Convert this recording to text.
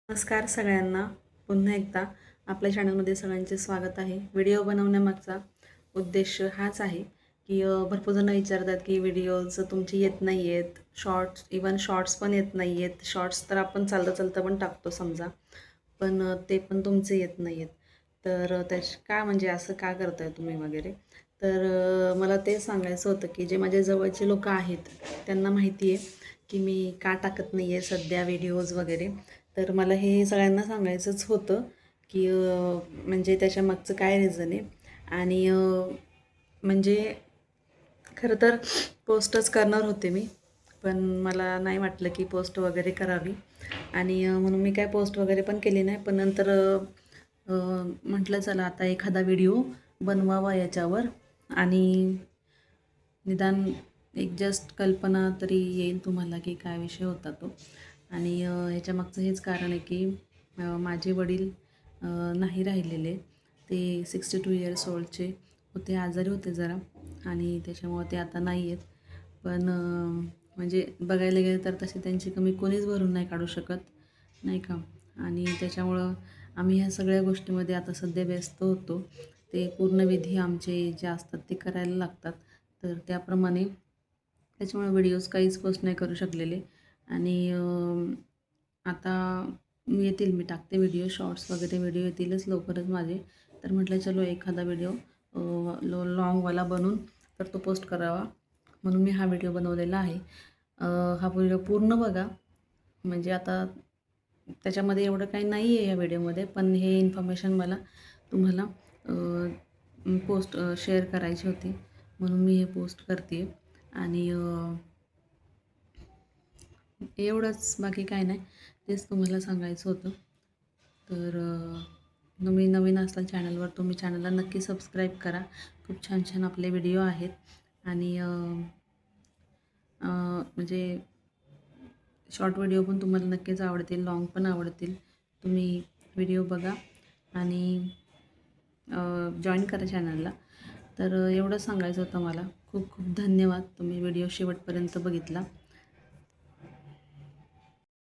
नमस्कार सगळ्यांना. पुन्हा एकदा आपल्या चॅनलमध्ये सगळ्यांचे स्वागत आहे. व्हिडिओ बनवण्यामागचा उद्देश हाच आहे की भरपूर जण विचारतात की व्हिडिओज तुमचे येत नाही आहेत, शॉर्ट्स इवन शॉर्ट्स पण येत नाही आहेत. शॉर्ट्स तर आपण चालता चालता पण टाकतो समजा, पण ते पण तुमचे येत नाही आहेत. तर का म्हणजे असं का करताय तुम्ही वगैरे. तर मला ते सांगायचं होतं की जे माझ्या जवळचे लोक आहेत त्यांना माहिती आहे की मी का टाकत नाही आहे सध्या व्हिडिओज वगैरे. तर मला हे सगळ्यांना सांगायचंच होतं की म्हणजे त्याच्यामागचं काय रिझन आहे. आणि म्हणजे खरं तर पोस्टच करणार होते मी, पण मला नाही वाटलं की पोस्ट वगैरे करावी. आणि म्हणून मी काय पोस्ट वगैरे पण केली नाही. पण नंतर म्हटलं चला आता एखादा व्हिडिओ बनवावा याच्यावर, आणि निदान एक जस्ट कल्पना तरी येईल तुम्हाला की काय विषय होता तो. आणि ह्याच्यामागचं हेच कारण आहे की माझे वडील नाही राहिलेले. ते 62 इयर्स ओल्डचे होते, आजारी होते जरा, आणि त्याच्यामुळं ते आता नाही आहेत. पण म्हणजे बघायला गेलं तर तसे त्यांची कमी कोणीच भरून नाही काढू शकत, नाही का. आणि त्याच्यामुळं आम्ही ह्या सगळ्या गोष्टीमध्ये आता सध्या व्यस्त होतो. ते पूर्ण विधी आमचे जे असतात ते करायला लागतात. तर त्याप्रमाणे त्याच्यामुळे व्हिडिओज काहीच पोस्ट नाही करू शकलेले. आणि आता मी टाकते व्हिडिओ, शॉर्ट्स वगैरे व्हिडिओ येतीलच लवकरच माझे. तर म्हटलं चलो एखादा व्हिडिओ लॉंगवाला बनवून तर तो पोस्ट करावा, म्हणून मी हा व्हिडिओ बनवलेला आहे. हा व्हिडिओ पूर्ण बघा. म्हणजे आता त्याच्यामध्ये एवढं काही नाही आहे या व्हिडिओमध्ये, पण हे इन्फॉर्मेशन मला तुम्हाला पोस्ट शेअर करायची होती, म्हणून मी हे पोस्ट करते. आणि एवढंच, बाकी काय नाही, तेच तुम्हाला सांगायचं होतं. तर तुम्ही नवीन असाल चॅनलवर, तुम्ही चॅनलला नक्की सबस्क्राईब करा. खूप छान छान आपले व्हिडिओ आहेत. आणि म्हणजे शॉर्ट व्हिडिओ पण तुम्हाला नक्कीच आवडतील, लाँग पण आवडतील. तुम्ही व्हिडिओ बघा आणि जॉईन करा चॅनलला. तर एवढं सांगायचं होतं मला. खूप खूप धन्यवाद, तुम्ही व्हिडिओ शेवटपर्यंत बघितला.